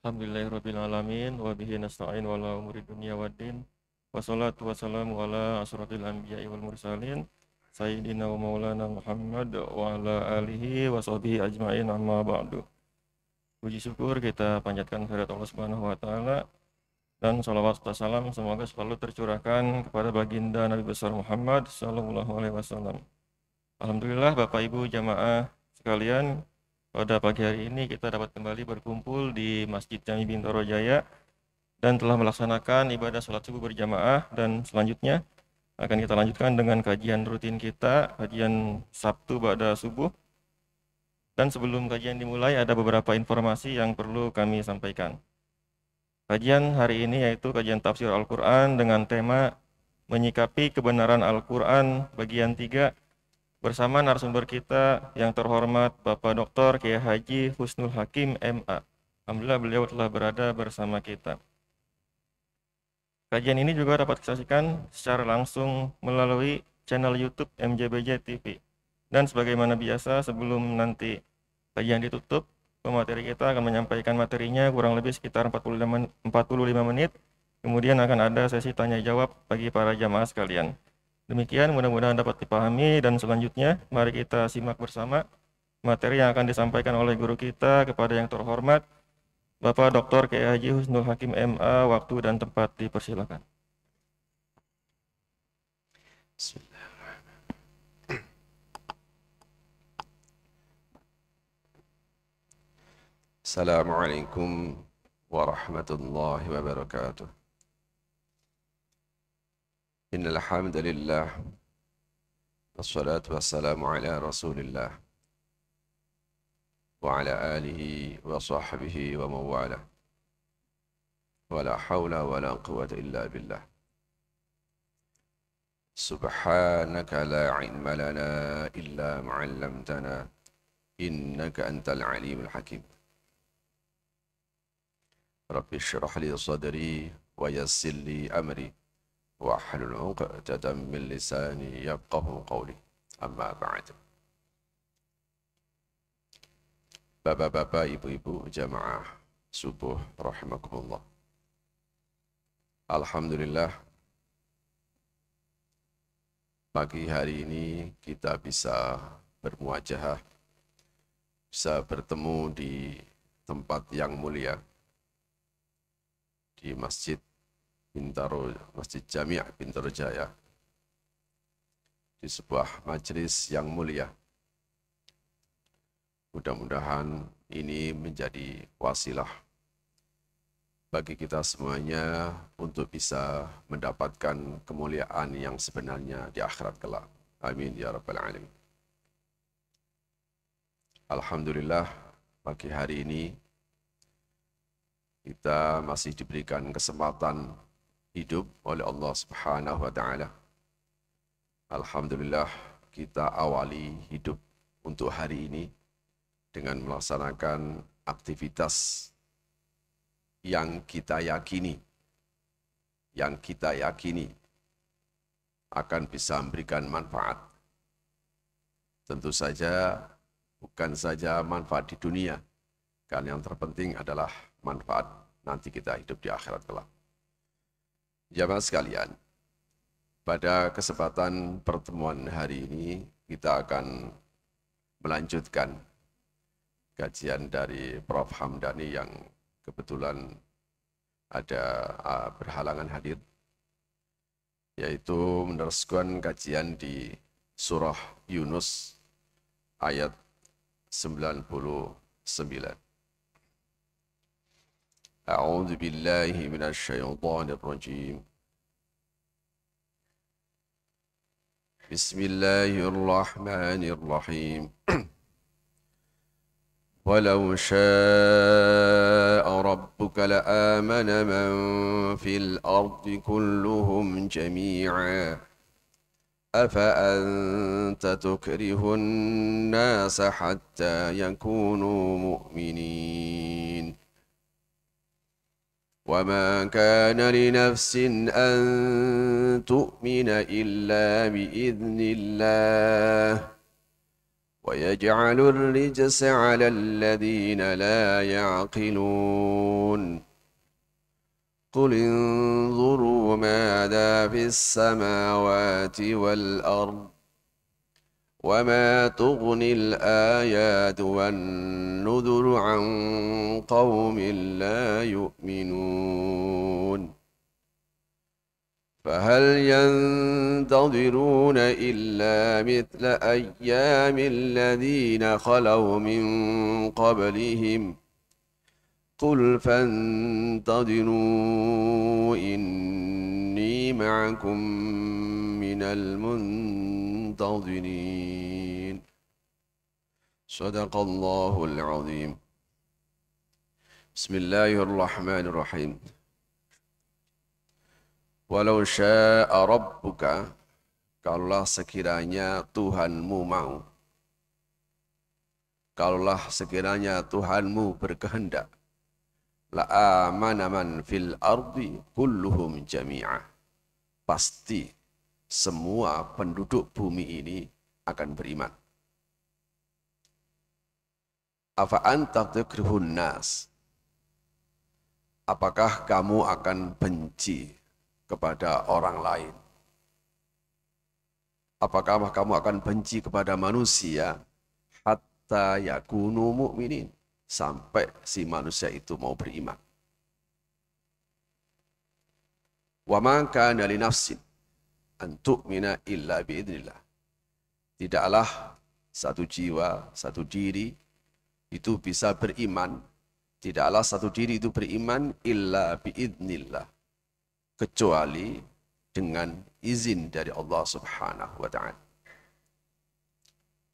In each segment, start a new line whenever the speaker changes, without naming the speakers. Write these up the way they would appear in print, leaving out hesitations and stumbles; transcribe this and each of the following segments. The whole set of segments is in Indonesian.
Alhamdulillahirrabbilalamin wa bihi nasta'in wa ala umuri dunya waddin wassalatu wassalamu ala asrafil anbiya'i wal mursalin sayyidina wa maulana Muhammad wa ala alihi wa sahbihi ajma'in amma ba'du. Puji syukur kita panjatkan kehadirat Allah Subhanahu wa taala dan salawat serta salam semoga selalu tercurahkan kepada baginda Nabi besar Muhammad sallallahu alaihi wasallam. Alhamdulillah Bapak Ibu jamaah sekalian, pada pagi hari ini kita dapat kembali berkumpul di Masjid Jami Bintaro Jaya dan telah melaksanakan ibadah sholat subuh berjamaah, dan selanjutnya akan kita lanjutkan dengan kajian rutin kita, kajian Sabtu ba'da subuh. Dan sebelum kajian dimulai ada beberapa informasi yang perlu kami sampaikan. Kajian hari ini yaitu kajian tafsir Al-Quran dengan tema menyikapi kebenaran Al-Quran bagian 3 bersama narasumber kita yang terhormat Bapak Dr. Kiai Haji Husnul Hakim MA. Alhamdulillah beliau telah berada bersama kita. Kajian ini juga dapat disaksikan secara langsung melalui channel YouTube MJBJ TV. Dan sebagaimana biasa, sebelum nanti kajian ditutup, pemateri kita akan menyampaikan materinya kurang lebih sekitar 45 menit. Kemudian akan ada sesi tanya jawab bagi para jamaah sekalian. Demikian, mudah-mudahan dapat dipahami, dan selanjutnya mari kita simak bersama materi yang akan disampaikan oleh guru kita kepada yang terhormat Bapak Dr. Kiai Haji Husnul Hakim MA. Waktu dan tempat dipersilakan.
Assalamualaikum warahmatullahi wabarakatuh. Innal hamdalillah wassalatu wassalamu ala Rasulillah wa ala alihi wa sahbihi wa mawala. Wala hawla wala quwwata illa billah. Subhanaka la ilma lana illa ma 'allamtana innaka antal alimul hakim. Rabbi syrah li sadri wa yassir li amri wa hlul 'uqdatam min lisani yafqahu qawli. Amma ba'd. Bapak-bapak, ibu-ibu, jamaah subuh rahimakumullah. Alhamdulillah, pagi hari ini kita bisa bermuajahah, bisa bertemu di tempat yang mulia, di Masjid Jami' Bintaro Jaya, di sebuah majelis yang mulia. Mudah-mudahan ini menjadi wasilah bagi kita semuanya untuk bisa mendapatkan kemuliaan yang sebenarnya di akhirat kelak. Amin ya rabbal alamin. Alhamdulillah, pagi hari ini kita masih diberikan kesempatan hidup oleh Allah Subhanahu wa taala. Alhamdulillah, kita awali hidup untuk hari ini dengan melaksanakan aktivitas yang kita yakini akan bisa memberikan manfaat. Tentu saja bukan saja manfaat di dunia, karena yang terpenting adalah manfaat nanti kita hidup di akhirat kelak. Jamaah sekalian, pada kesempatan pertemuan hari ini kita akan melanjutkan kajian dari Prof. Hamdani yang kebetulan ada berhalangan hadir, yaitu meneruskan kajian di surah Yunus ayat 99. A'udzu billahi minasy syaithanir rajim. Bismillahirrahmanirrahim. ولو شاء ربك لآمن من في الأرض كلهم جميعا أفأنت تكره الناس حتى يكونوا مؤمنين وما كان لنفس أن تؤمن إلا بإذن الله ويجعل الرجس على الذين لا يعقلون قل انظروا ماذا في السماوات والأرض وما تغني الآيات والنذر عن قوم لا يؤمنون فهل ينتظرون إلا مثل أيام الذين خلوا من قبلهم قل فانتظروا إني معكم من المنتظرين صدق الله العظيم بسم الله الرحمن الرحيم Walau syaa rabbuka, kalaulah sekiranya Tuhanmu mau, kalaulah sekiranya Tuhanmu berkehendak, la amana man fil ardi kulluhum jami'ah. Pasti semua penduduk bumi ini akan beriman. Afa anta tukrihun nas? Apakah kamu akan benci kepada orang lain? Apakah kamu akan benci kepada manusia hatta yakunu mu'minin, sampai si manusia itu mau beriman? Wa ma kana li nafsin an tu'mina illa biidznillah. Tidaklah satu jiwa, satu diri itu bisa beriman, tidaklah satu diri itu beriman illa biidznillah, kecuali dengan izin dari Allah Subhanahu wa ta'ala.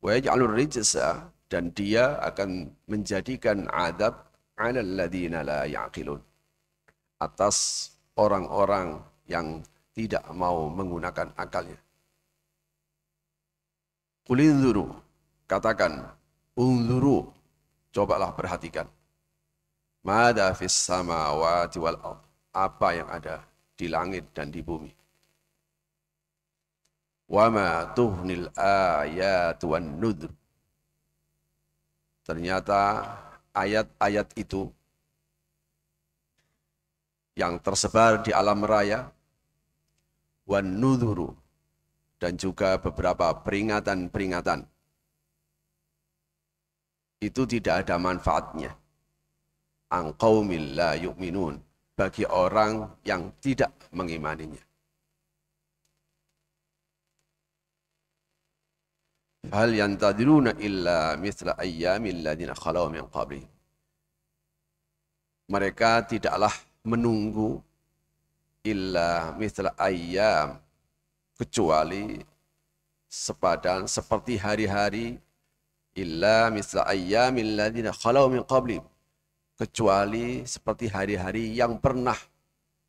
Wa yaj'alur rijsa, dan dia akan menjadikan adab 'alal ladzina la ya'qilun, atas orang-orang yang tidak mau menggunakan akalnya. Qul inzuru, katakan, unzuru, cobalah perhatikan. Mada fis samawati wal ard, apa yang ada di langit dan di bumi. Wa ma tuhnil ayatu wan nudhr, ternyata ayat-ayat itu yang tersebar di alam raya, wan nudhuru, dan juga beberapa peringatan-peringatan, itu tidak ada manfaatnya. An qaumil la yu'minun, bagi orang yang tidak mengimaninya. Hal yantadiruna illa mithla ayyamil ladzina khalau min qablihim. Mereka tidaklah menunggu illa mithla ayyam, kecuali sepadan seperti hari-hari, illa mithla ayyamil ladzina khalau min qablihim, kecuali seperti hari-hari yang pernah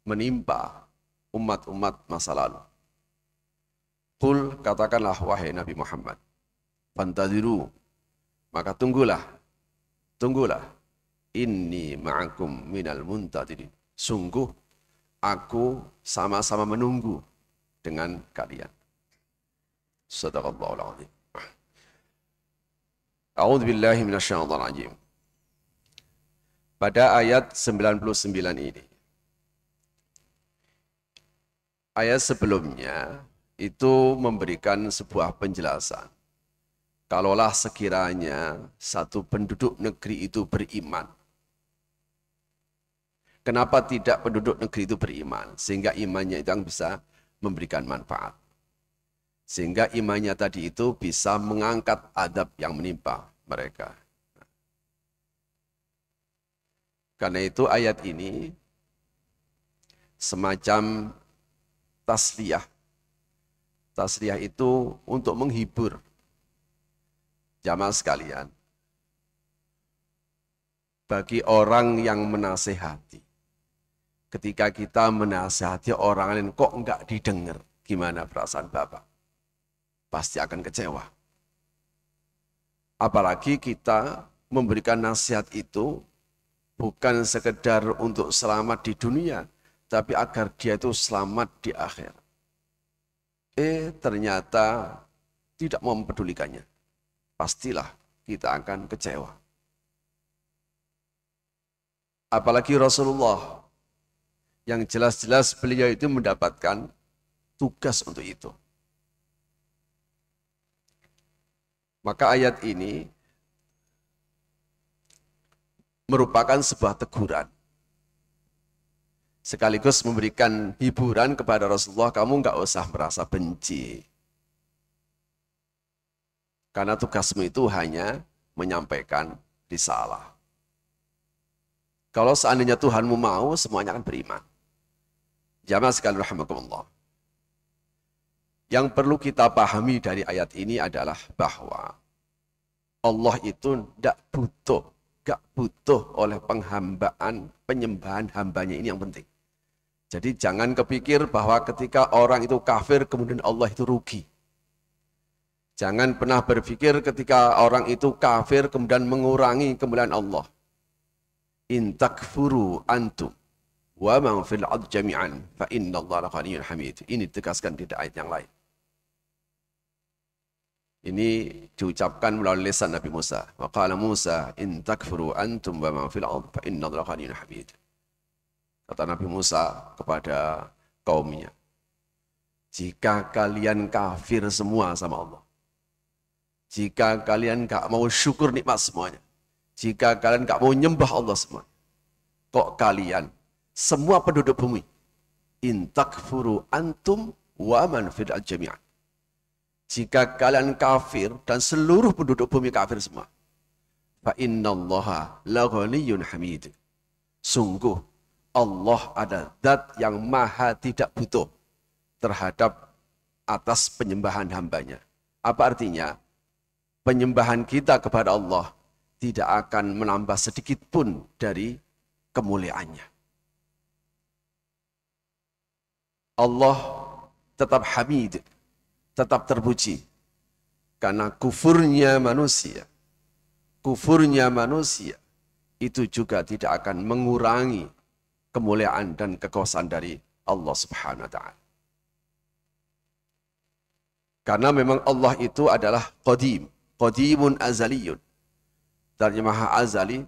menimpa umat-umat masa lalu. Qul, katakanlah wahai Nabi Muhammad, fantadiru, maka tunggulah, inni ma'akum minal muntadirin, sungguh aku sama-sama menunggu dengan kalian. Shadaqallahul azim. A'udzu billahi minasyaitonir rajim. Pada ayat 99 ini, ayat sebelumnya itu memberikan sebuah penjelasan. Kalaulah sekiranya satu penduduk negeri itu beriman, kenapa tidak penduduk negeri itu beriman? Sehingga imannya itu yang bisa memberikan manfaat. Sehingga imannya tadi itu bisa mengangkat adab yang menimpa mereka. Karena itu ayat ini semacam tasliyah. Tasliyah itu untuk menghibur jamaah sekalian. Bagi orang yang menasehati. Ketika kita menasehati orang lain kok enggak didengar, gimana perasaan Bapak? Pasti akan kecewa. Apalagi kita memberikan nasihat itu bukan sekedar untuk selamat di dunia, tapi agar dia itu selamat di akhir. Ternyata tidak mempedulikannya. pastilah kita akan kecewa. Apalagi Rasulullah, yang jelas-jelas beliau itu mendapatkan tugas untuk itu. Maka ayat ini merupakan sebuah teguran. Sekaligus memberikan hiburan kepada Rasulullah, kamu nggak usah merasa benci. Karena tugasmu itu hanya menyampaikan risalah. Kalau seandainya Tuhanmu mau, semuanya akan beriman. Jamaah sekalian rahimakumullah. Yang perlu kita pahami dari ayat ini adalah bahwa Allah itu tidak butuh oleh penghambaan, penyembahan hambanya, ini yang penting. Jadi jangan kepikir bahwa ketika orang itu kafir kemudian Allah itu rugi. Jangan pernah berpikir ketika orang itu kafir kemudian mengurangi kemuliaan Allah. In takfuru antum wa man fil ard jami'an fa innallaha ghaniyyun hamid. Ini ditegaskan di ayat yang lain. Ini diucapkan melalui lisan Nabi Musa. Wa qala Musa in takfuru antum wa man fil ard fa innallaha ghaniyyun hamid. Kata Nabi Musa kepada kaumnya, jika kalian kafir semua sama Allah, jika kalian gak mau syukur nikmat semuanya, jika kalian gak mau nyembah Allah semua, kok kalian semua penduduk bumi, in takfuru antum wa man fil ard jami'an. Jika kalian kafir dan seluruh penduduk bumi kafir semua, fa innallaha laghaniyyun hamid. Sungguh Allah ada zat yang maha tidak butuh terhadap atas penyembahan hambanya. Apa artinya? Penyembahan kita kepada Allah tidak akan menambah sedikit pun dari kemuliaannya. Allah tetap hamid, tetap terpuji. Karena kufurnya manusia itu juga tidak akan mengurangi kemuliaan dan kekuasaan dari Allah Subhanahu wa ta'ala. Karena memang Allah itu adalah qadimun azaliyun. Dan maha azali,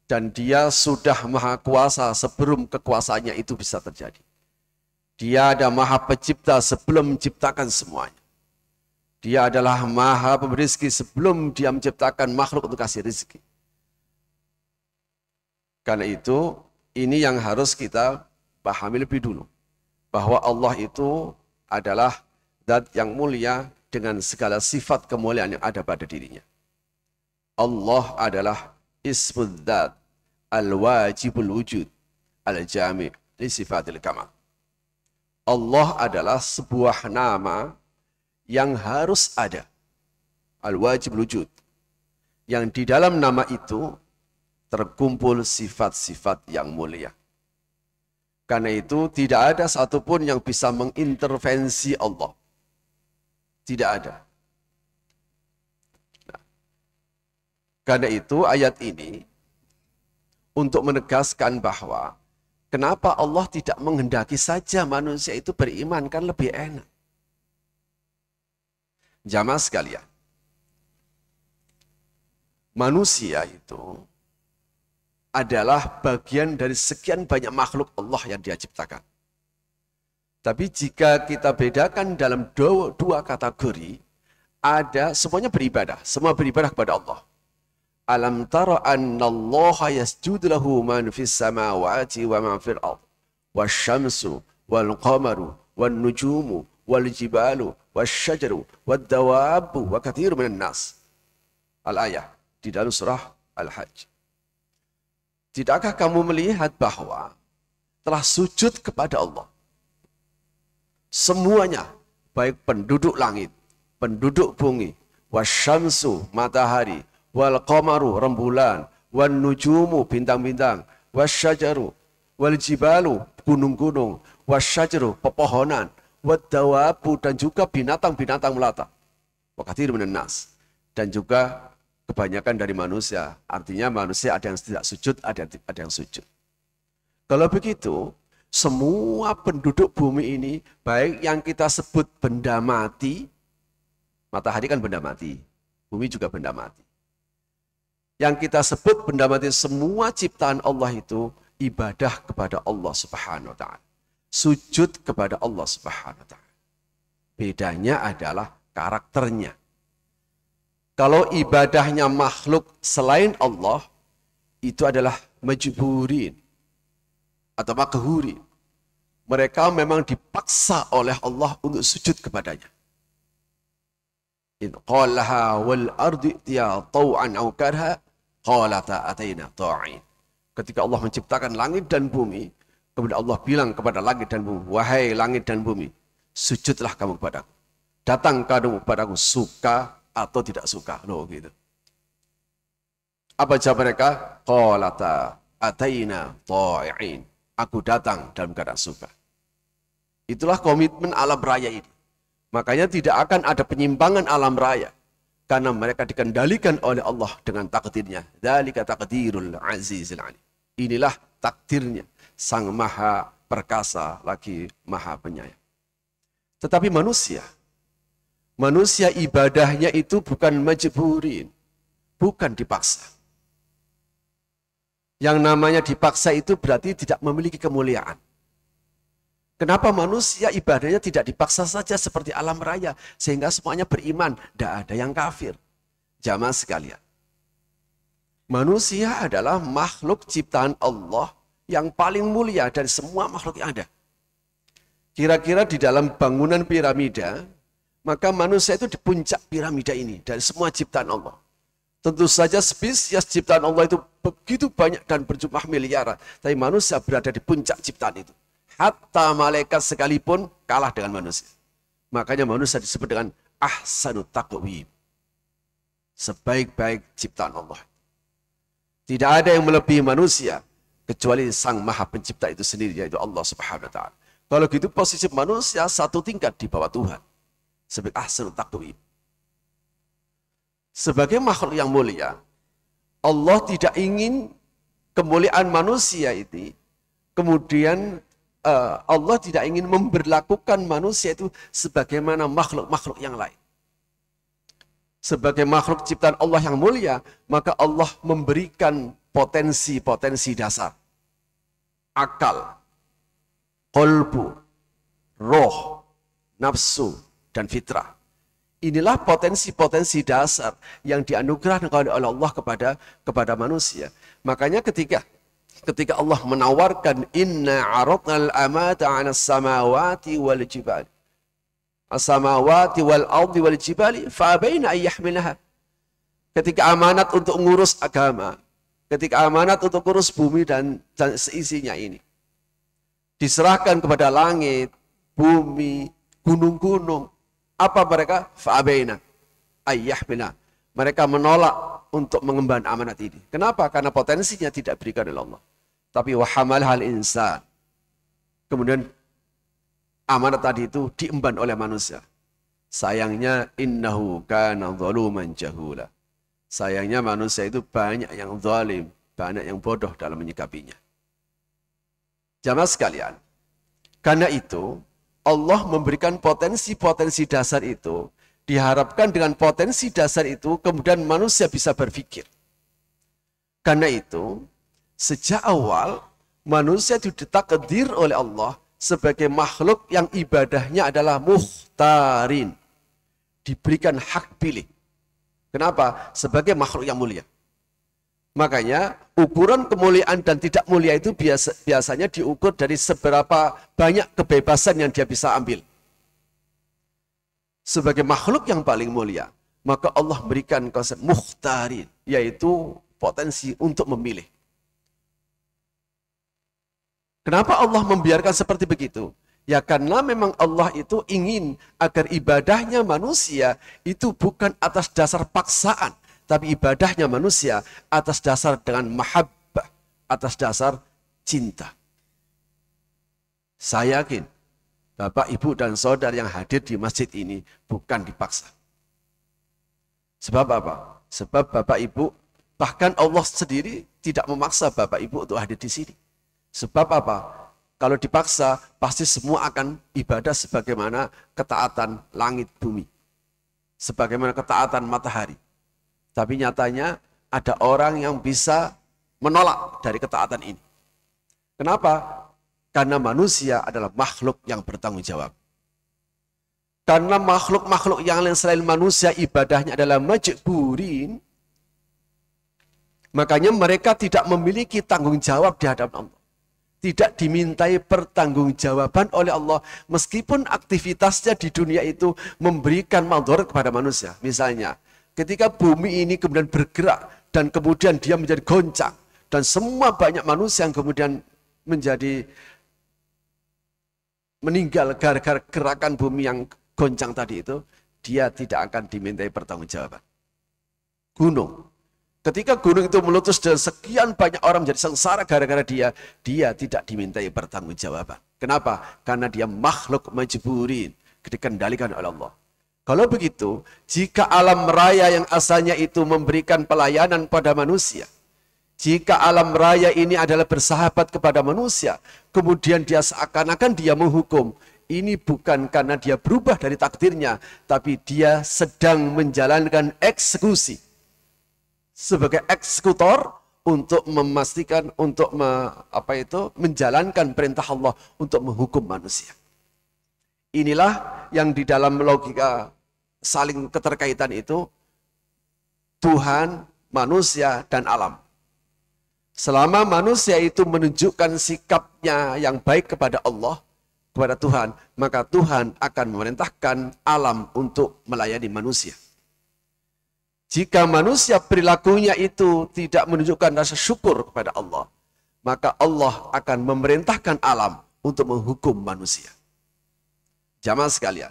dan dia sudah maha kuasa sebelum kekuasaannya itu bisa terjadi. Dia ada maha pencipta sebelum menciptakan semuanya. Dia adalah maha pemberi rezeki sebelum dia menciptakan makhluk untuk kasih rezeki. Karena itu, ini yang harus kita pahami lebih dulu. Bahwa Allah itu adalah zat yang mulia dengan segala sifat kemuliaan yang ada pada dirinya. Allah adalah ismul dzat al-wajibul wujud al-jami' li sifatil kamal. Allah adalah sebuah nama yang harus ada. Al-wajibul wujud. Yang di dalam nama itu terkumpul sifat-sifat yang mulia. Karena itu tidak ada satupun yang bisa mengintervensi Allah. Tidak ada. Nah, karena itu ayat ini untuk menegaskan bahwa kenapa Allah tidak menghendaki saja manusia itu beriman, kan lebih enak. Jamaah sekalian, manusia itu adalah bagian dari sekian banyak makhluk Allah yang dia ciptakan. Tapi jika kita bedakan dalam dua kategori, ada semuanya beribadah, semua beribadah kepada Allah. Alam tara annallaha yasjudu lahu man fis samawati wa man fil ard wasyamsu wal qamaru wan nujumu wal jibalu wasyajaru wad dawabu wa katsirun minan nas. Al-ayah di dalam surah Al-Hajj. Tidakkah kamu melihat bahwa telah sujud kepada Allah semuanya, baik penduduk langit, penduduk bumi, wasyamsu matahari, wal qamaru rembulan, wan nujumu bintang-bintang, wasyajaru wal jibalu gunung-gunung, wasyajaru pepohonan, wad dawabu dan juga binatang-binatang melata. Wa katsirun minan nas, dan juga kebanyakan dari manusia. Artinya manusia ada yang tidak sujud, ada yang sujud. Kalau begitu, semua penduduk bumi ini, baik yang kita sebut benda mati, matahari kan benda mati, Bumi juga benda mati. Yang kita sebut benda mati, semua ciptaan Allah itu ibadah kepada Allah Subhanahu wa ta'ala. Sujud kepada Allah Subhanahu wa ta'ala. Bedanya adalah karakternya. Kalau ibadahnya makhluk selain Allah, itu adalah majburin atau makhurin. Mereka memang dipaksa oleh Allah untuk sujud kepadanya. In qalaha wal ardi ya tau'an aw karha qalata ataina ta'in. Ketika Allah menciptakan langit dan bumi, kemudian Allah bilang kepada langit dan bumi, wahai langit dan bumi, sujudlah kamu kepadaku. Datang kamu kepadaku suka atau tidak suka. Loh gitu. Apa jawab mereka? Qalata ataina ta'in. Aku datang dalam keadaan suka. Itulah komitmen alam raya ini. Makanya tidak akan ada penyimpangan alam raya. Karena mereka dikendalikan oleh Allah dengan takdirnya. Dzalika taqdirul azizil alim. Inilah takdirnya. Sang maha perkasa lagi maha penyayang. Tetapi manusia ibadahnya itu bukan majburin. Bukan dipaksa. Yang namanya dipaksa itu berarti tidak memiliki kemuliaan. Kenapa manusia ibadahnya tidak dipaksa saja seperti alam raya, sehingga semuanya beriman, tidak ada yang kafir. Jamaah sekalian, manusia adalah makhluk ciptaan Allah yang paling mulia dari semua makhluk yang ada. Kira-kira di dalam bangunan piramida, maka manusia itu di puncak piramida ini dari semua ciptaan Allah. Tentu saja spesies ciptaan Allah itu begitu banyak dan berjumlah miliaran, tapi manusia berada di puncak ciptaan itu. Hatta malaikat sekalipun kalah dengan manusia. Makanya manusia disebut dengan ahsanut taqwim. Sebaik-baik ciptaan Allah. Tidak ada yang melebihi manusia kecuali sang maha pencipta itu sendiri, yaitu Allah Subhanahu wa ta'ala. Kalau gitu posisi manusia satu tingkat di bawah Tuhan. Sebagai ahsanut taqwim. Sebagai makhluk yang mulia, Allah tidak ingin kemuliaan manusia itu kemudian Allah tidak ingin memberlakukan manusia itu sebagaimana makhluk-makhluk yang lain. Sebagai makhluk ciptaan Allah yang mulia, maka Allah memberikan potensi-potensi dasar. Akal, qalbu, roh, nafsu, dan fitrah. Inilah potensi-potensi dasar yang dianugerahkan oleh Allah kepada manusia. Makanya ketika Allah menawarkan inna aradnal amata 'alas samawati wal jibali as-samawati wal ardi wal jibali fa abaina ay yahmilnaha. Ketika amanat untuk ngurus agama, ketika amanat untuk ngurus bumi dan seisinya ini diserahkan kepada langit, bumi, gunung-gunung, apa mereka? Fa abaina ay yahmilnaha. Mereka menolak untuk mengemban amanat ini. Kenapa? Karena potensinya tidak diberikan oleh Allah. Tapi wahamalhal insan. Kemudian amanat tadi itu diemban oleh manusia. Sayangnya innahu kana zaluman jahula. Sayangnya manusia itu banyak yang zalim, banyak yang bodoh dalam menyikapinya. Jamaah sekalian, karena itu Allah memberikan potensi-potensi dasar itu. Diharapkan dengan potensi dasar itu kemudian manusia bisa berpikir. Karena itu sejak awal manusia itu ditakdir oleh Allah sebagai makhluk yang ibadahnya adalah mukhtarin. Diberikan hak pilih. Kenapa? Sebagai makhluk yang mulia. Makanya ukuran kemuliaan dan tidak mulia itu biasanya diukur dari seberapa banyak kebebasan yang dia bisa ambil. Sebagai makhluk yang paling mulia, maka Allah berikan konsep mukhtarin, yaitu potensi untuk memilih. Kenapa Allah membiarkan seperti begitu? Ya karena memang Allah itu ingin agar ibadahnya manusia itu bukan atas dasar paksaan, tapi ibadahnya manusia atas dasar dengan mahabbah, atas dasar cinta. Saya yakin Bapak, Ibu, dan Saudara yang hadir di masjid ini bukan dipaksa. Sebab apa? Sebab Bapak, Ibu, bahkan Allah sendiri tidak memaksa Bapak, Ibu untuk hadir di sini. Sebab apa? Kalau dipaksa, pasti semua akan ibadah sebagaimana ketaatan langit bumi. Sebagaimana ketaatan matahari. Tapi nyatanya ada orang yang bisa menolak dari ketaatan ini. Kenapa? Karena manusia adalah makhluk yang bertanggung jawab. Karena makhluk-makhluk yang lain selain manusia ibadahnya adalah majburin, makanya mereka tidak memiliki tanggung jawab di hadapan Allah. Tidak dimintai pertanggungjawaban oleh Allah, meskipun aktivitasnya di dunia itu memberikan madarat kepada manusia. Misalnya, ketika bumi ini kemudian bergerak dan kemudian dia menjadi goncang, dan semua banyak manusia yang kemudian menjadi meninggal gara-gara gerakan bumi yang goncang tadi itu, dia tidak akan dimintai pertanggungjawaban. Gunung, ketika gunung itu meletus dan sekian banyak orang menjadi sengsara gara-gara dia tidak dimintai pertanggungjawaban. Kenapa? Karena dia makhluk majburin, dikendalikan oleh Allah. Kalau begitu, jika alam raya yang asalnya itu memberikan pelayanan pada manusia, jika alam raya ini adalah bersahabat kepada manusia, kemudian dia seakan-akan dia menghukum, ini bukan karena dia berubah dari takdirnya, tapi dia sedang menjalankan eksekusi sebagai eksekutor untuk memastikan, untuk menjalankan perintah Allah untuk menghukum manusia. Inilah yang di dalam logika saling keterkaitan itu Tuhan, manusia, dan alam. Selama manusia itu menunjukkan sikapnya yang baik kepada Allah, kepada Tuhan, maka Tuhan akan memerintahkan alam untuk melayani manusia. Jika manusia perilakunya itu tidak menunjukkan rasa syukur kepada Allah, maka Allah akan memerintahkan alam untuk menghukum manusia. Jamaah sekalian,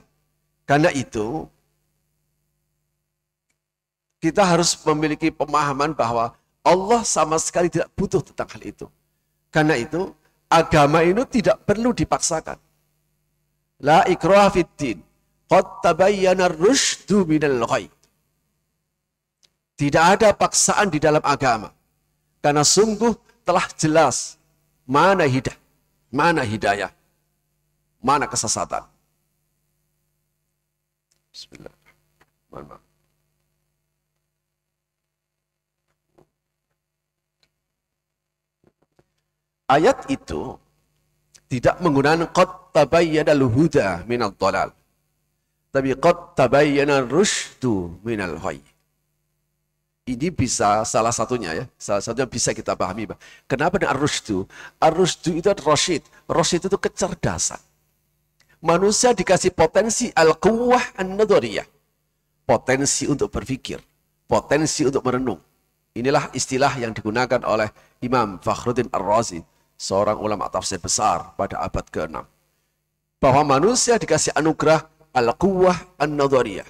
karena itu kita harus memiliki pemahaman bahwa Allah sama sekali tidak butuh tentang hal itu. Karena itu agama ini tidak perlu dipaksakan. La ikraha fid din, qad tabayyana ar-rusydu minal ghayy. Tidak ada paksaan di dalam agama, karena sungguh telah jelas mana hidayah, mana kesesatan. Bismillah. Maaf. Ayat itu tidak menggunakan qad tabayyana al-huda minal dhalal, tapi qad tabayyana ar-rusydu minal ghayy. Ini bisa salah satunya bisa kita pahami. Kenapa dengan ar-rusydu? Ar-rusydu itu adalah rasyid. Rasyid itu kecerdasan. Manusia dikasih potensi al-quwwah an-nadhariyah. Potensi untuk berpikir, potensi untuk merenung. Inilah istilah yang digunakan oleh Imam Fakhruddin Ar-Razi, seorang ulama tafsir besar pada abad ke-6. Bahwa manusia dikasih anugerah al-quwwah an-nadhariyah.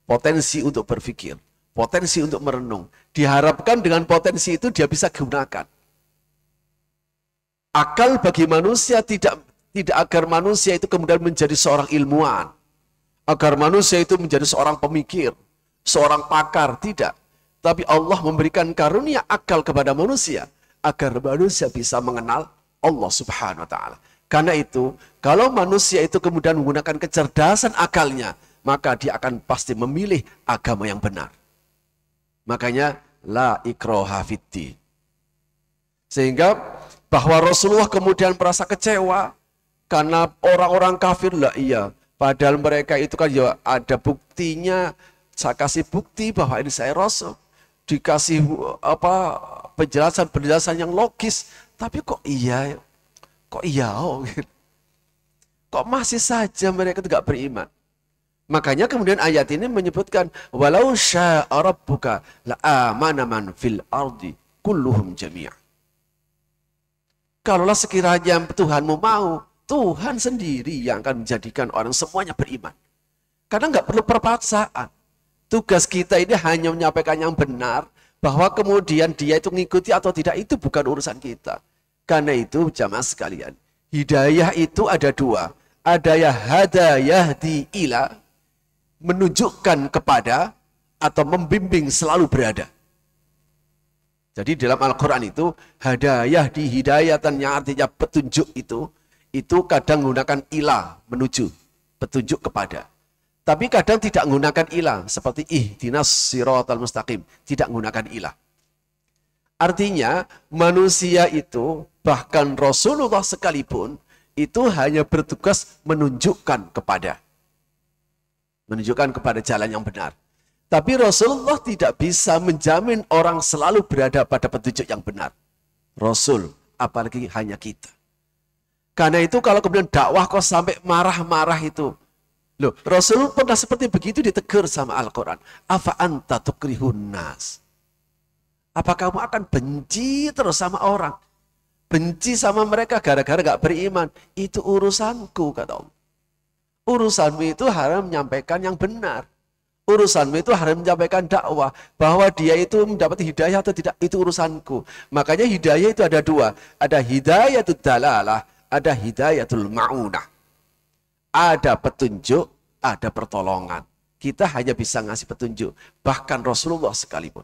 Potensi untuk berpikir, potensi untuk merenung. Diharapkan dengan potensi itu dia bisa gunakan. Akal bagi manusia tidak agar manusia itu kemudian menjadi seorang ilmuwan, agar manusia itu menjadi seorang pemikir, seorang pakar, tidak. Tapi Allah memberikan karunia akal kepada manusia agar manusia bisa mengenal Allah Subhanahu wa taala. Karena itu, kalau manusia itu kemudian menggunakan kecerdasan akalnya, maka dia akan pasti memilih agama yang benar. Makanya la ikraha fiddin. Sehingga bahwa Rasulullah kemudian merasa kecewa karena orang-orang kafir, lah iya, padahal mereka itu kan ya ada buktinya. Saya kasih bukti bahwa ini saya Rasul, dikasih penjelasan yang logis, tapi kok iya kok masih saja mereka tidak beriman. Makanya kemudian ayat ini menyebutkan walau syaa rabbuka la amana man fil ardi kulluhum jami'a. Kalaulah sekiranya Tuhanmu mau, Tuhan sendiri yang akan menjadikan orang semuanya beriman. Karena nggak perlu perpaksaan. Tugas kita ini hanya menyampaikan yang benar, bahwa kemudian dia itu mengikuti atau tidak itu bukan urusan kita. Karena itu jamaah sekalian, hidayah itu ada dua. Ada yang hada yahdi ila, menunjukkan kepada, atau membimbing selalu berada. Jadi dalam Al-Quran itu hadayah di hidayatan yang artinya petunjuk itu kadang menggunakan ilah, menuju, petunjuk kepada. Tapi kadang tidak menggunakan ilah. Seperti ihdinas siratal mustaqim. Tidak menggunakan ilah. Artinya manusia itu, bahkan Rasulullah sekalipun, itu hanya bertugas menunjukkan kepada jalan yang benar. Tapi Rasulullah tidak bisa menjamin orang selalu berada pada petunjuk yang benar. Rasul, apalagi hanya kita. Karena itu kalau kemudian dakwah kok sampai marah-marah itu. Loh, Rasul pernah seperti begitu ditegur sama Al-Quran. Afa anta tukrihun nas. Apa kamu akan benci terus sama orang? Benci sama mereka gara-gara gak beriman. Itu urusanku, kata Allah. Urusanmu itu harus menyampaikan yang benar. Urusanmu itu harus menyampaikan dakwah. Bahwa dia itu mendapat hidayah atau tidak, itu urusanku. Makanya hidayah itu ada dua. Ada hidayatul dalalah, ada hidayatul ma'unah. Ada petunjuk, ada pertolongan. Kita hanya bisa ngasih petunjuk. Bahkan Rasulullah sekalipun.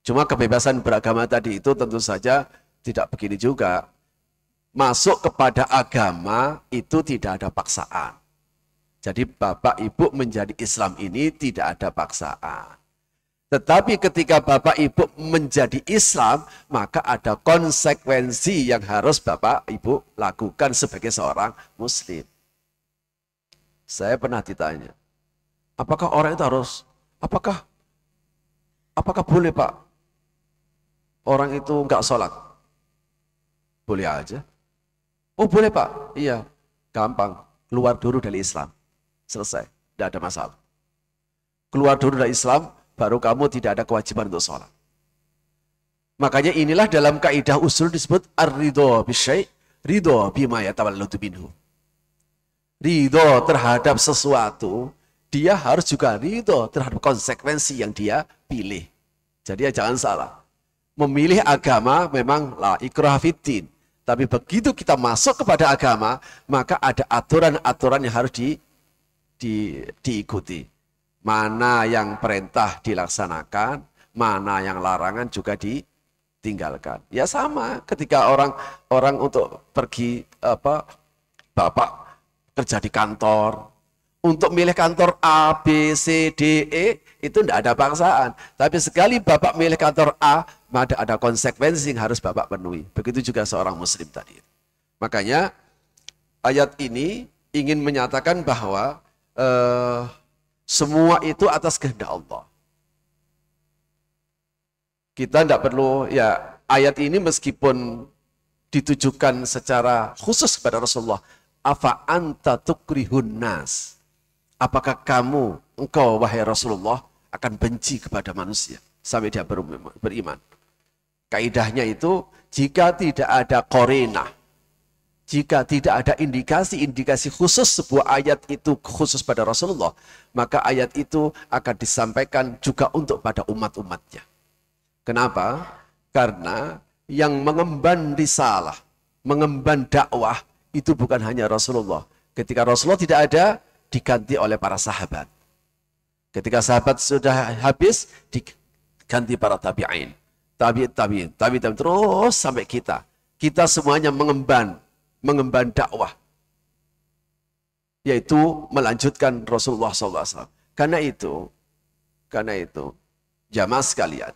Cuma kebebasan beragama tadi itu tentu saja tidak begini juga. Masuk kepada agama itu tidak ada paksaan. Jadi Bapak Ibu menjadi Islam ini tidak ada paksaan. Tetapi ketika Bapak Ibu menjadi Islam, maka ada konsekuensi yang harus Bapak Ibu lakukan sebagai seorang Muslim. Saya pernah ditanya, apakah orang itu harus, apakah boleh Pak, orang itu enggak sholat? Boleh aja. Oh boleh Pak, iya, gampang, keluar dulu dari Islam, selesai, tidak ada masalah. Keluar dulu dari Islam, baru kamu tidak ada kewajiban untuk sholat. Makanya inilah dalam kaidah usul disebut ar-ridho bisyai', ridho bima yatawalladu minhu. Ridho terhadap sesuatu, dia harus juga ridho terhadap konsekuensi yang dia pilih. Jadi ya jangan salah. Memilih agama memang la ikraha fiddin. Tapi begitu kita masuk kepada agama, maka ada aturan-aturan yang harus diikuti. Mana yang perintah dilaksanakan, mana yang larangan juga ditinggalkan. Ya sama ketika orang untuk pergi Bapak kerja di kantor, untuk milih kantor A, B, C, D, E, itu tidak ada paksaan. Tapi sekali Bapak milih kantor A, maka ada konsekuensi yang harus Bapak penuhi. Begitu juga seorang Muslim tadi. Makanya ayat ini ingin menyatakan bahwa semua itu atas kehendak Allah. Kita tidak perlu, ya ayat ini meskipun ditujukan secara khusus kepada Rasulullah. Afa anta tukrihun nas. Apakah engkau wahai Rasulullah akan benci kepada manusia sampai dia beriman? Kaidahnya itu jika tidak ada qarinah, jika tidak ada indikasi-indikasi khusus sebuah ayat itu khusus pada Rasulullah, maka ayat itu akan disampaikan juga untuk pada umat-umatnya. Kenapa? Karena yang mengemban risalah, mengemban dakwah itu bukan hanya Rasulullah. Ketika Rasulullah tidak ada, diganti oleh para sahabat. Ketika sahabat sudah habis, diganti para tabi'in. Tabi'in, terus sampai kita. Kita semuanya mengemban dakwah. Yaitu melanjutkan Rasulullah SAW. Karena itu, jamaah sekalian,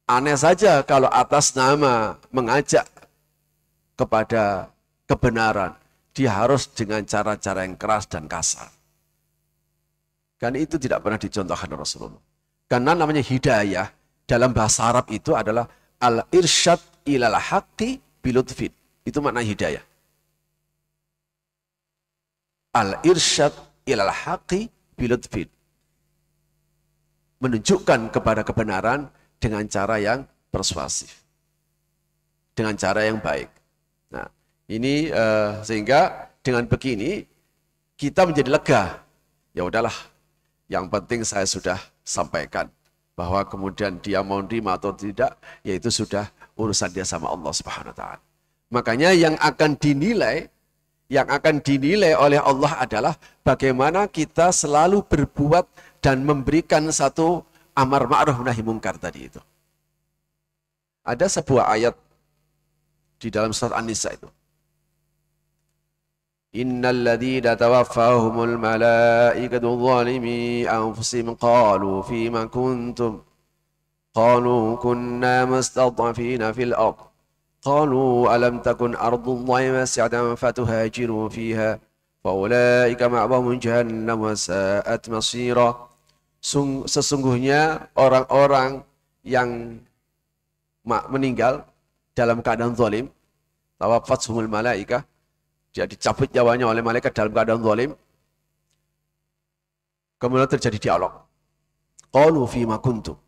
aneh saja kalau atas nama mengajak kepada kebenaran, dia harus dengan cara-cara yang keras dan kasar. Karena itu tidak pernah dicontohkan Rasulullah. Karena namanya hidayah, dalam bahasa Arab itu adalah al-irsyad ilal haqqi bilutfin. Itu makna hidayah. Al-irsyad ilal haqqi bilutfin. Menunjukkan kepada kebenaran dengan cara yang persuasif. Dengan cara yang baik. Nah, ini sehingga dengan begini kita menjadi lega. Ya udahlah, yang penting saya sudah sampaikan bahwa kemudian dia mau nerima atau tidak, yaitu sudah urusan dia sama Allah Subhanahu wa taala. Makanya yang akan dinilai oleh Allah adalah bagaimana kita selalu berbuat dan memberikan satu amar ma'ruf nahi mungkar tadi itu. Ada sebuah ayat di dalam surat An-Nisa itu. Innal ladzina tawaffahumul malaikatu zalimi anfusihim qalu fima kuntum qalu kunna mustad'afina fil ard qalu alam takun ardullahi wasi'atan fatuhajiru fiha faulaika ma'wahum jahannam wa sa'at masira. Sesungguhnya orang-orang yang meninggal dalam keadaan zalim, tawaffatuhumul malaikah, dia dicabut nyawanya oleh malaikat dalam keadaan zalim. Kemudian terjadi dialog. Qalu fima kuntum.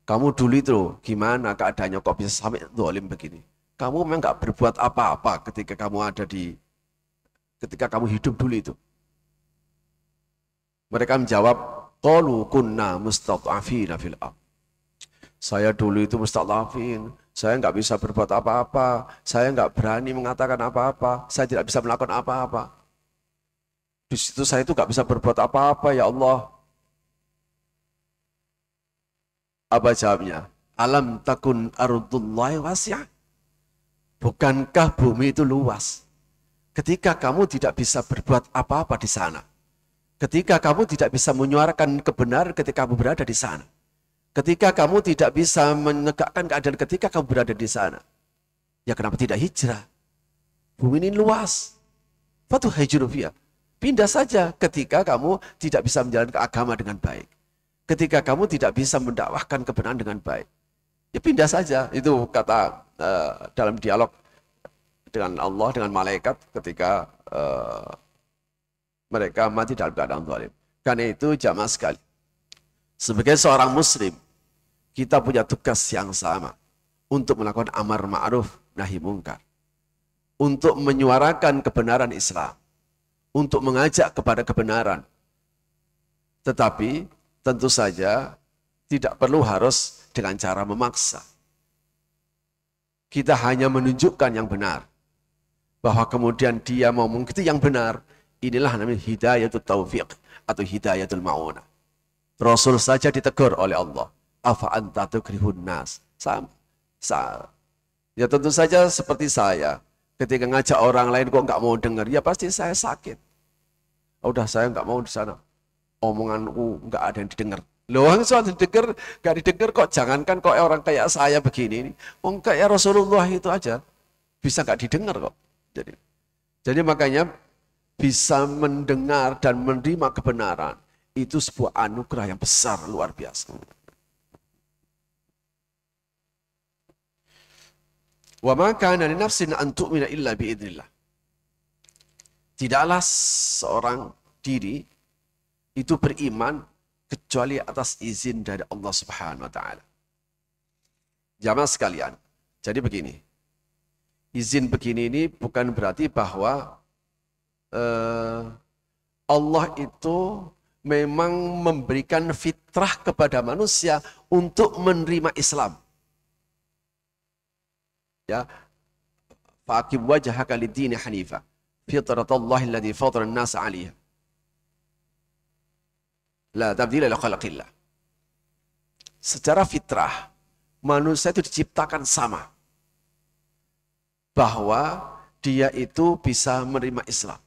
Kamu dulu itu gimana keadaannya kok bisa sampai zalim begini? Kamu memang nggak berbuat apa-apa ketika kamu hidup dulu itu. Mereka menjawab, qalu kunna mustad'afina fil ardh. Saya dulu itu mustad'afin, saya nggak bisa berbuat apa-apa, saya nggak berani mengatakan apa-apa, saya tidak bisa melakukan apa-apa. Di situ saya itu nggak bisa berbuat apa-apa, ya Allah. Apa jawabnya? Alam takun ardullahi wasi'ah. Bukankah bumi itu luas? Ketika kamu tidak bisa berbuat apa-apa di sana, ketika kamu tidak bisa menyuarakan kebenaran ketika kamu berada di sana, ketika kamu tidak bisa menegakkan keadaan ketika kamu berada di sana, ya kenapa tidak hijrah? Bumi ini luas. Fatuhajiru fiha. Pindah saja ketika kamu tidak bisa menjalankan agama dengan baik. Ketika kamu tidak bisa mendakwahkan kebenaran dengan baik. Ya pindah saja. Itu kata dalam dialog dengan Allah, dengan malaikat ketika mereka mati dalam keadaan zalim. Karena itu jamaah sekali, sebagai seorang muslim, kita punya tugas yang sama untuk melakukan amar ma'ruf nahi mungkar, untuk menyuarakan kebenaran Islam, untuk mengajak kepada kebenaran. Tetapi tentu saja tidak perlu harus dengan cara memaksa. Kita hanya menunjukkan yang benar, bahwa kemudian dia mau mengikuti yang benar. Inilah namanya hidayatul taufiq atau hidayatul ma'unah. Rasul saja ditegur oleh Allah. Afa anta tukrihun nas. Ya tentu saja seperti saya. Ketika ngajak orang lain kok nggak mau dengar, ya pasti saya sakit. Udah saya nggak mau di sana. Omonganku nggak ada yang didengar. Loh, soal didengar, nggak didengar kok. Jangankan kok orang kayak saya begini. Kayak Rasulullah itu aja bisa nggak didengar kok. Jadi makanya bisa mendengar dan menerima kebenaran itu sebuah anugerah yang besar, luar biasa. Wa ma kana li nafsin an tu'mina illa bi idznillah. Tidaklah seorang diri itu beriman kecuali atas izin dari Allah Subhanahu wa taala. Jamaah sekalian, jadi begini. Izin begini ini bukan berarti bahwa Allah itu memang memberikan fitrah kepada manusia untuk menerima Islam. Ya, faqim wajhaka lid-din hanifa, fitratallahi allati fatara an-nas 'alaiha. La tabdila li khalqillah. Secara fitrah manusia itu diciptakan sama, bahwa dia itu bisa menerima Islam.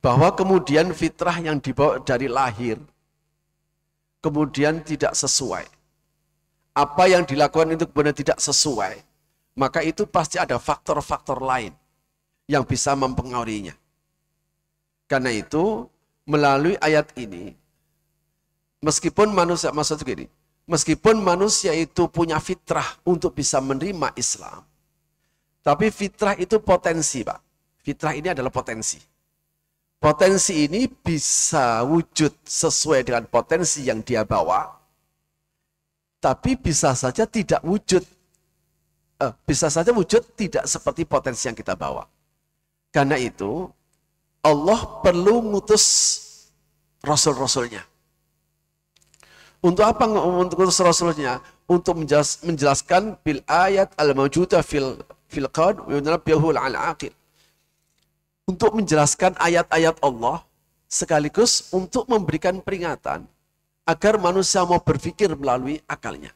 Bahwa kemudian fitrah yang dibawa dari lahir kemudian tidak sesuai. Apa yang dilakukan itu benar tidak sesuai, maka itu pasti ada faktor-faktor lain yang bisa mempengaruhinya. Karena itu melalui ayat ini, meskipun manusia, maksud begini, meskipun manusia itu punya fitrah untuk bisa menerima Islam, tapi fitrah itu potensi, Pak. Fitrah ini adalah potensi. Potensi ini bisa wujud sesuai dengan potensi yang dia bawa, tapi bisa saja tidak wujud. Bisa saja wujud tidak seperti potensi yang kita bawa. Karena itu, Allah perlu mengutus rasul-rasulnya. Untuk apa mengutus rasulnya? Untuk menjelaskan bil ayat al-mawjudah fil qad wa yunabbihul al-aqil. Untuk menjelaskan ayat-ayat Allah sekaligus untuk memberikan peringatan agar manusia mau berpikir melalui akalnya.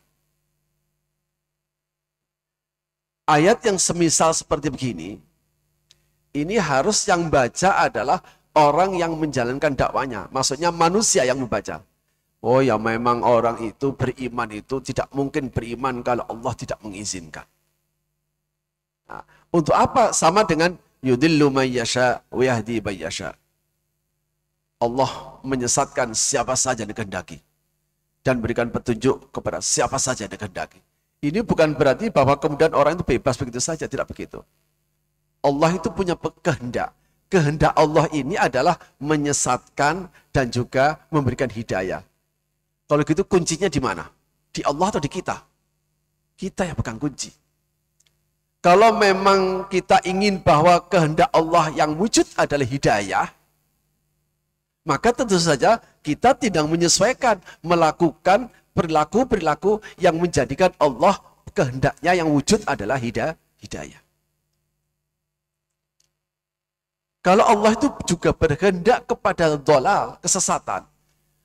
Ayat yang semisal seperti begini Ini harus yang baca adalah orang yang menjalankan dakwanya. Maksudnya manusia yang membaca. Oh ya, memang orang itu beriman itu tidak mungkin beriman kalau Allah tidak mengizinkan. Nah, untuk apa? Sama dengan yudillu man yasha wa yahdi man yasha. Allah menyesatkan siapa saja yang dikehendaki dan berikan petunjuk kepada siapa saja yang dikehendaki. Ini bukan berarti bahwa kemudian orang itu bebas begitu saja, tidak begitu. Allah itu punya kehendak. Kehendak Allah ini adalah menyesatkan dan juga memberikan hidayah. Kalau gitu kuncinya di mana? Di Allah atau di kita? Kita yang pegang kunci. Kalau memang kita ingin bahwa kehendak Allah yang wujud adalah hidayah, maka tentu saja kita tidak menyesuaikan melakukan perilaku-perilaku yang menjadikan Allah kehendaknya yang wujud adalah hidayah. Kalau Allah itu juga berkehendak kepada dhalal, kesesatan,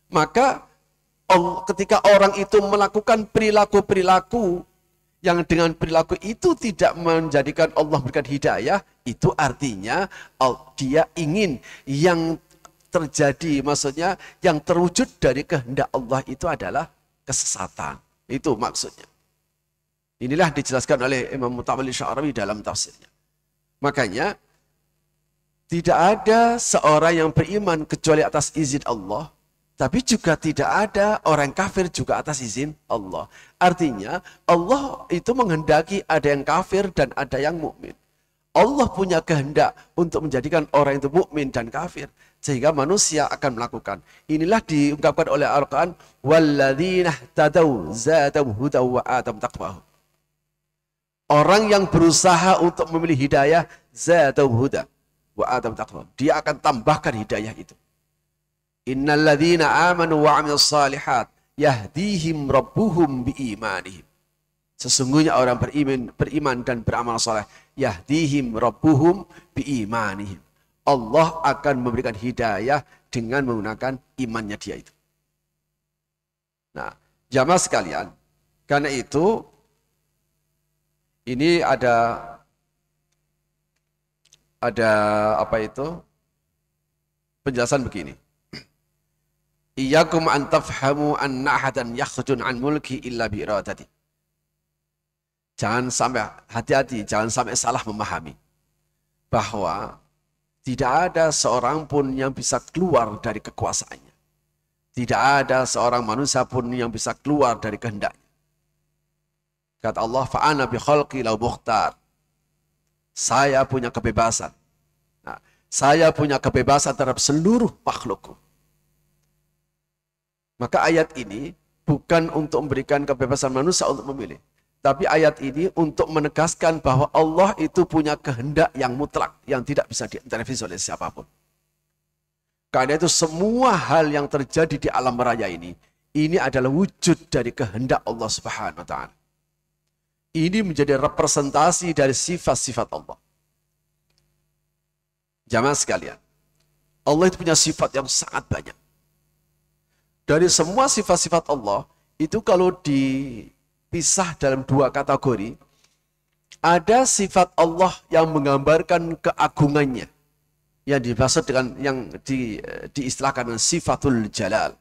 maka ketika orang itu melakukan perilaku-perilaku yang dengan perilaku itu tidak menjadikan Allah memberikan hidayah, itu artinya dia ingin yang terjadi, maksudnya yang terwujud dari kehendak Allah itu adalah kesesatan. Itu maksudnya. Inilah dijelaskan oleh Imam Mutawalli Sya'rawi dalam tafsirnya. Makanya tidak ada seorang yang beriman kecuali atas izin Allah, tapi juga tidak ada orang kafir juga atas izin Allah. Artinya Allah itu menghendaki ada yang kafir dan ada yang mukmin. Allah punya kehendak untuk menjadikan orang itu mukmin dan kafir, sehingga manusia akan melakukan. Inilah diungkapkan oleh Al-Quran, walladzina ihtadaw zadahum hudaw wa atam taqwahum. Orang yang berusaha untuk memilih hidayah, zadahum huda wa atam taqwahum. Dia akan tambahkan hidayah itu. Innalladzina amanu wa amilus salihat yahdihim rabbuhum biimanihim. Sesungguhnya orang beriman dan beramal saleh, yahdihim rabbuhum biimanihim. Allah akan memberikan hidayah dengan menggunakan imannya dia itu. Nah, jamaah sekalian, karena itu ini ada apa itu? Penjelasan begini. Iyyakum an tafhamu anna ahadan yakhrujun an mulki illa bi iradati. Jangan sampai hati-hati, jangan sampai salah memahami bahwa tidak ada seorang pun yang bisa keluar dari kekuasaannya. Tidak ada seorang manusia pun yang bisa keluar dari kehendaknya. Kata Allah, fa'ana bi khalqi lau mukhtar. Saya punya kebebasan. Nah, saya punya kebebasan terhadap seluruh makhlukku. Maka ayat ini bukan untuk memberikan kebebasan manusia untuk memilih. Tapi ayat ini untuk menegaskan bahwa Allah itu punya kehendak yang mutlak, yang tidak bisa diintervensi oleh siapapun. Karena itu semua hal yang terjadi di alam raya ini adalah wujud dari kehendak Allah Subhanahu wa ta'ala. Ini menjadi representasi dari sifat-sifat Allah. Jamaah sekalian, Allah itu punya sifat yang sangat banyak. Dari semua sifat-sifat Allah, itu kalau dipisah dalam dua kategori, ada sifat Allah yang menggambarkan keagungannya, yang dimaksud dengan yang diistilahkan dengan sifatul jalal,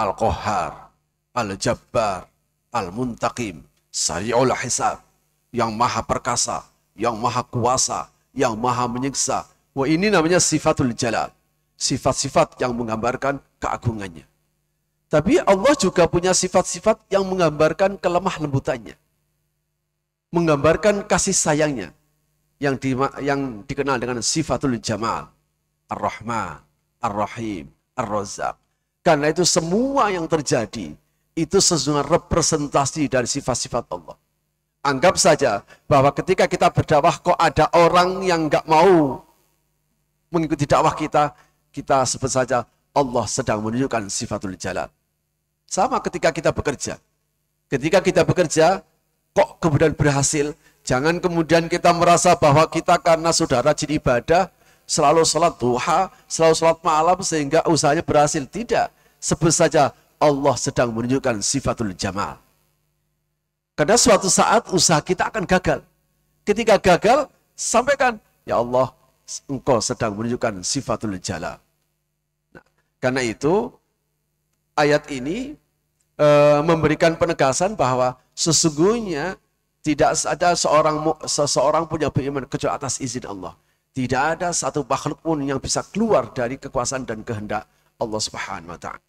al-qahhar, al-jabbar, al-muntaqim, sari'ul hisab, yang maha perkasa, yang maha kuasa, yang maha menyiksa. Wah, ini namanya sifatul jalal, sifat-sifat yang menggambarkan keagungannya. Tapi Allah juga punya sifat-sifat yang menggambarkan kelemah lembutannya, menggambarkan kasih sayangnya, yang dikenal dengan sifatul jamal, ar-rahman, ar-rahim, ar-razzaq. Karena itu semua yang terjadi itu sesungguhnya representasi dari sifat-sifat Allah. Anggap saja bahwa ketika kita berdakwah kok ada orang yang nggak mau mengikuti dakwah kita, kita sebut saja Allah sedang menunjukkan sifatul jalal. Sama ketika kita bekerja. Ketika kita bekerja, kok kemudian berhasil, jangan kemudian kita merasa bahwa kita karena sudah rajin ibadah, selalu sholat duha, selalu sholat malam sehingga usahanya berhasil. Tidak. Sebut saja Allah sedang menunjukkan sifatul jamal. Karena suatu saat usaha kita akan gagal. Ketika gagal, sampaikan Ya Allah, engkau sedang menunjukkan sifatul jalal. Nah, karena itu ayat ini memberikan penegasan bahwa sesungguhnya tidak ada seseorang punya beriman kecuali atas izin Allah. Tidak ada satu makhluk pun yang bisa keluar dari kekuasaan dan kehendak Allah Subhanahu wa taala.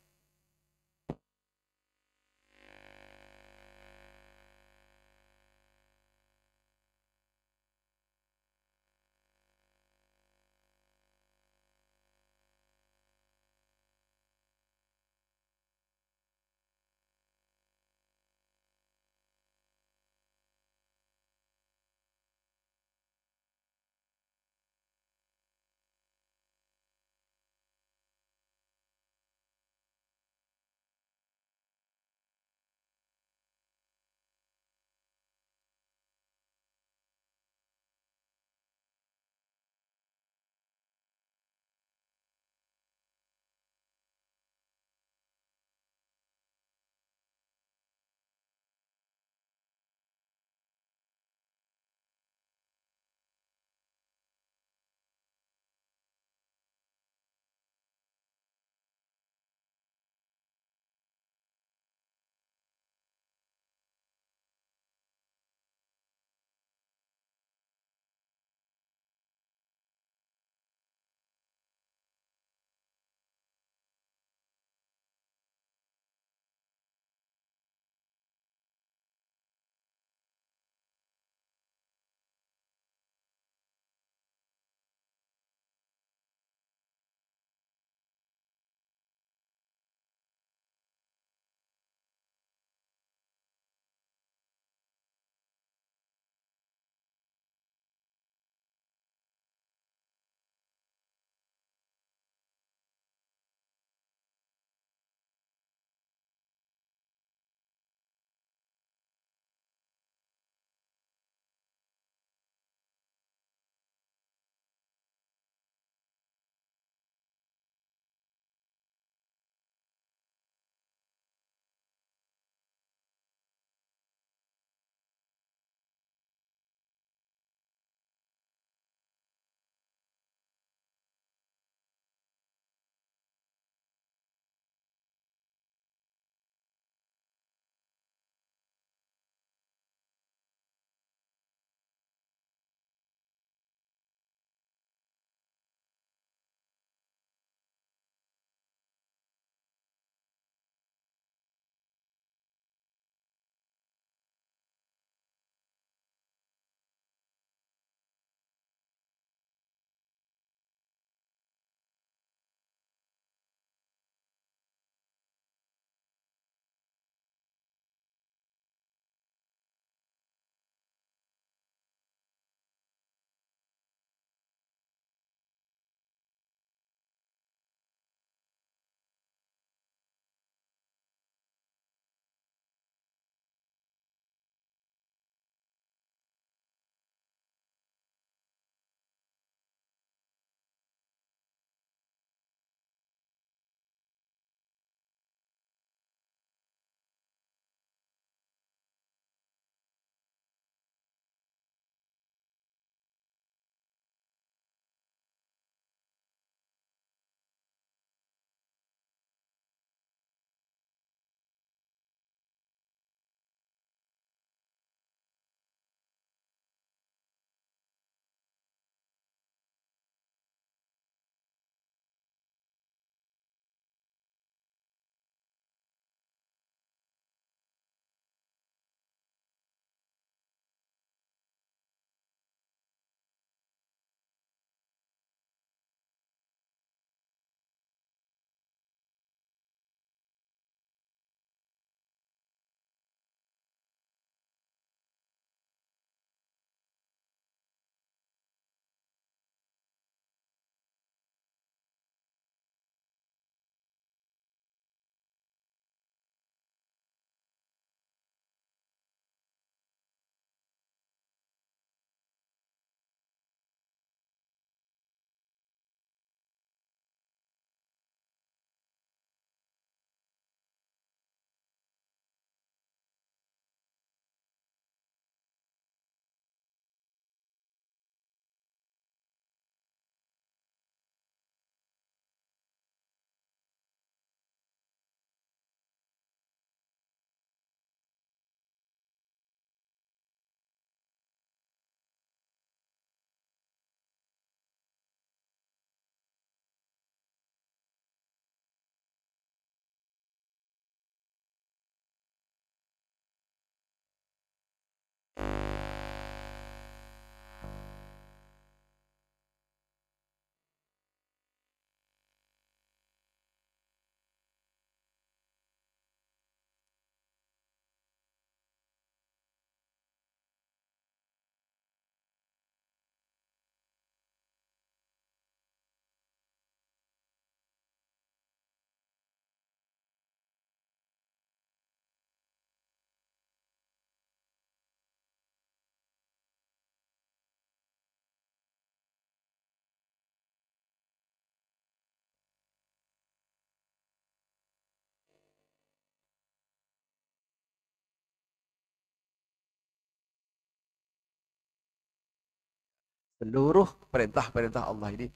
Seluruh perintah-perintah Allah ini